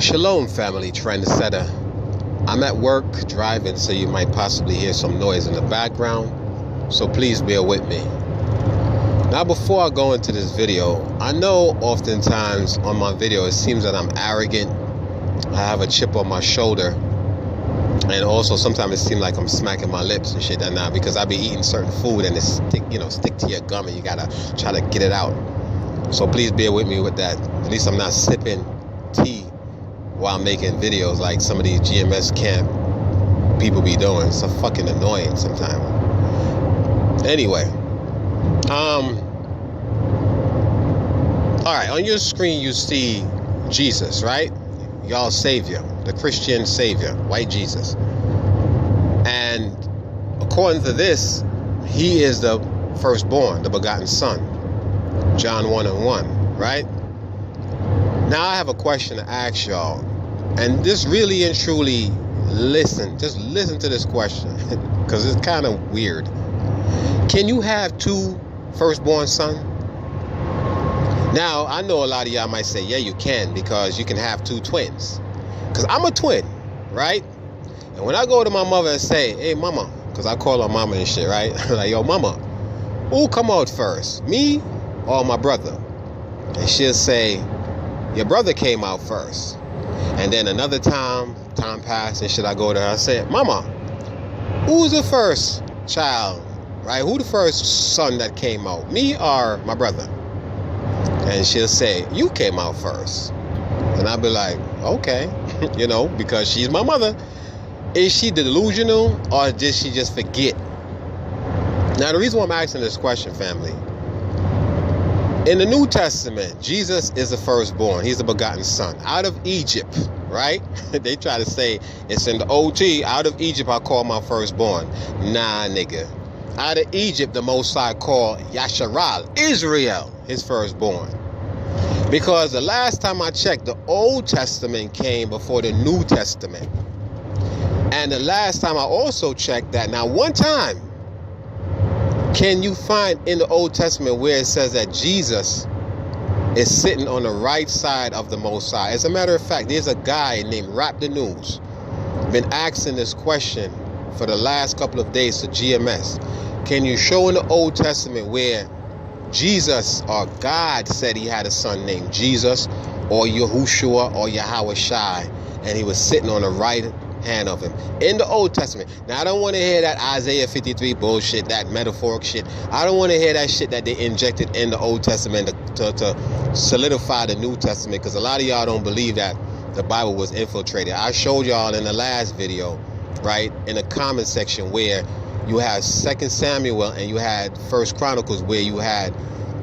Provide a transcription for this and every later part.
Shalom family trendsetter. I'm at work driving, so you might possibly hear some noise in the background, so please bear with me. Now before I go into this video, I know oftentimes on my video it seems that I'm arrogant. I have a chip on my shoulder, and also sometimes it seems like I'm smacking my lips and shit like that because I be eating certain food and it stick to your gum and you gotta try to get it out. So please bear with me with that. At least I'm not sipping tea while making videos like some of these GMS camp people be doing. It's so fucking annoying sometimes. Anyway, all right, on your screen you see Jesus, right? Y'all savior, the Christian savior, white Jesus. And according to this, he is the firstborn, the begotten son. John 1:1, right? Now I have a question to ask y'all, and just really and truly listen to this question because it's kind of weird. Can you have two firstborn sons? Now I know a lot of y'all might say, yeah, you can, because you can have two twins. Because I'm a twin, right? And when I go to my mother and say, hey mama, because I call her mama and shit, right? Like, yo mama, who come out first, me or my brother? And she'll say, your brother came out first. And then another time passed and shit, I go to her, I say, mama, who's the first child, right? Who the first son that came out, me or my brother? And she'll say, you came out first. And I'll be like, okay, because she's my mother. Is she delusional or did she just forget? Now, the reason why I'm asking this question, family, in the New Testament, Jesus is the firstborn. He's the begotten son out of Egypt, right? They try to say it's in the OT. Out of Egypt, I call my firstborn. Nah, nigga. Out of Egypt, the Most High called Yasharal, Israel, his firstborn. Because the last time I checked, the Old Testament came before the New Testament. And the last time I also checked that, now one time, can you find in the Old Testament where it says that Jesus is sitting on the right side of the Most High? As a matter of fact, there's a guy named Rap the News been asking this question for the last couple of days to GMS. Can you show in the Old Testament where Jesus or God said he had a son named Jesus or Yahushua or Yahweh Shai, and he was sitting on the right hand of him in the Old Testament? Now I don't want to hear that Isaiah 53 bullshit, that metaphoric shit. I don't want to hear that shit that they injected in the Old Testament to solidify the New Testament, because a lot of y'all don't believe that the Bible was infiltrated. I showed y'all in the last video, right, in the comment section, where you had 2 Samuel and you had 1 Chronicles, where you had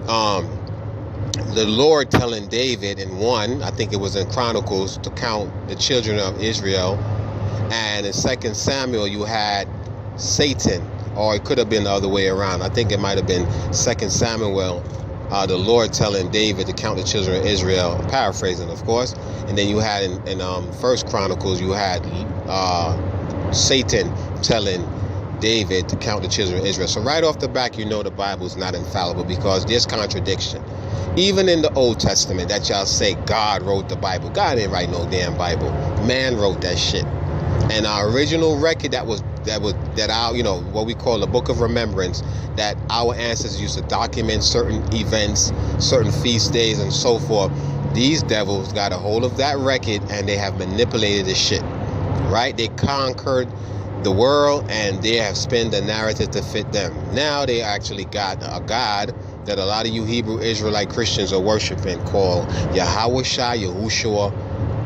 the Lord telling David in I think it was in Chronicles, to count the children of Israel. And in 2 Samuel, you had Satan, or it could have been the other way around. I think it might have been 2 Samuel, the Lord telling David to count the children of Israel, paraphrasing, of course. And then you had in 1 Chronicles, you had Satan telling David to count the children of Israel. So right off the back, you know the Bible is not infallible, because there's contradiction. Even in the Old Testament that y'all say God wrote the Bible. God didn't write no damn Bible. Man wrote that shit. And our original record that our, what we call the Book of Remembrance, that our ancestors used to document certain events, certain feast days, and so forth. These devils got a hold of that record and they have manipulated the shit, right? They conquered the world and they have spun the narrative to fit them. Now they actually got a God that a lot of you Hebrew Israelite Christians are worshiping, called Yahweh Shai, Yahushua,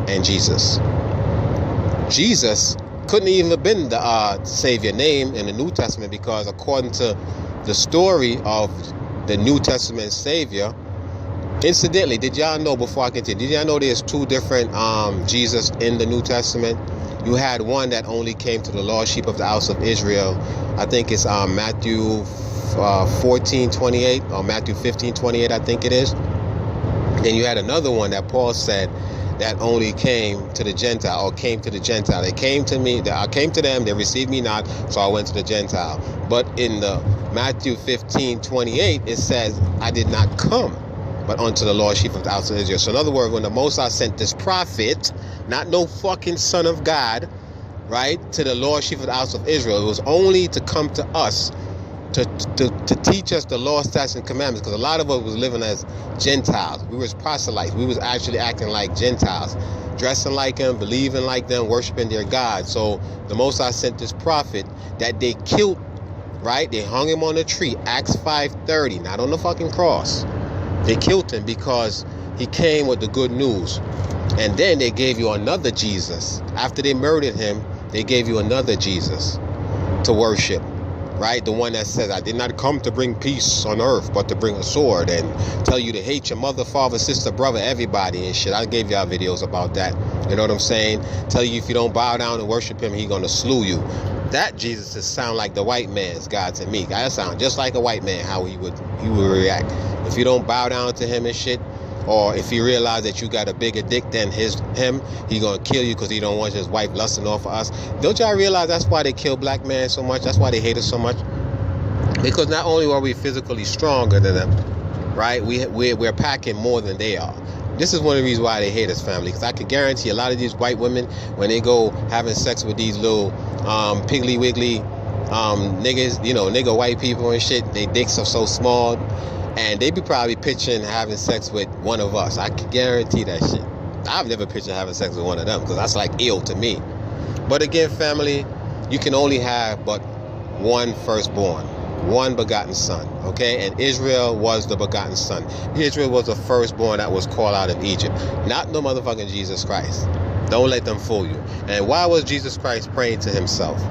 and Jesus. Jesus couldn't even have been the Savior name in the New Testament, because according to the story of the New Testament Savior, incidentally, did y'all know, before I continue, did y'all know there's two different Jesus in the New Testament? You had one that only came to the lost sheep of the house of Israel. I think it's Matthew 14:28 or Matthew 15:28, I think it is. Then you had another one that Paul said that only came to the Gentile, or came to the Gentile. They came to me, I came to them, they received me not, so I went to the Gentile. But in the Matthew 15:28, it says, I did not come, but unto the lost sheep of the house of Israel. So in other words, when the Most High sent this prophet, not no fucking son of God, right, to the lost sheep of the house of Israel, it was only to come to us, to teach us the law, statutes, and commandments, because a lot of us was living as Gentiles. We was proselytes. We was actually acting like Gentiles, dressing like them, believing like them, worshiping their God. So the Most High sent this prophet that they killed, right? They hung him on a tree, Acts 5:30, not on the fucking cross. They killed him because he came with the good news. And then they gave you another Jesus. After they murdered him, they gave you another Jesus to worship, right? The one that says, I did not come to bring peace on earth, but to bring a sword, and tell you to hate your mother, father, sister, brother, everybody and shit. I gave y'all videos about that. You know what I'm saying? Tell you if you don't bow down and worship him, he's going to slew you. That Jesus just sound like the white man's God to me. That sound just like a white man, how he would react. If you don't bow down to him and shit, or if he realize that you got a bigger dick than him, he gonna kill you because he don't want his wife lusting off of us. Don't y'all realize that's why they kill black men so much? That's why they hate us so much? Because not only are we physically stronger than them, right? We're packing more than they are. This is one of the reasons why they hate us, family. Because I can guarantee a lot of these white women, when they go having sex with these little piggly wiggly niggas, you know, nigga white people and shit, they dicks are so small. And they be probably picturing having sex with one of us. I can guarantee that shit. I've never pictured having sex with one of them because that's like ill to me. But again, family, you can only have but one firstborn, one begotten son, okay? And Israel was the begotten son. Israel was the firstborn that was called out of Egypt, not no motherfucking Jesus Christ. Don't let them fool you. And why was Jesus Christ praying to himself?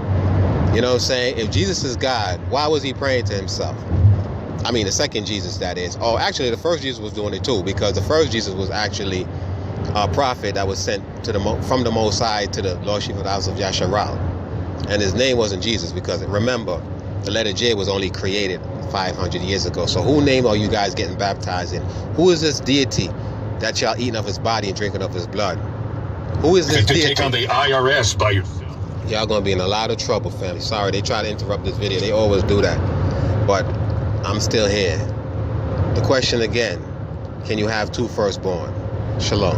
You know what I'm saying? If Jesus is God, why was he praying to himself? I mean, the second Jesus, that is. Oh, actually, the first Jesus was doing it too, because the first Jesus was actually a prophet that was sent to from the Most High to the lost sheep of the house of Yasharal. And his name wasn't Jesus, because remember, the letter J was only created 500 years ago. So whose name are you guys getting baptized in? Who is this deity that y'all eating of his body and drinking of his blood? Who is this deity? Take on the IRS by yourself. Y'all gonna be in a lot of trouble, family. Sorry, they try to interrupt this video. They always do that. But I'm still here. The question again, can you have two firstborn? Shalom.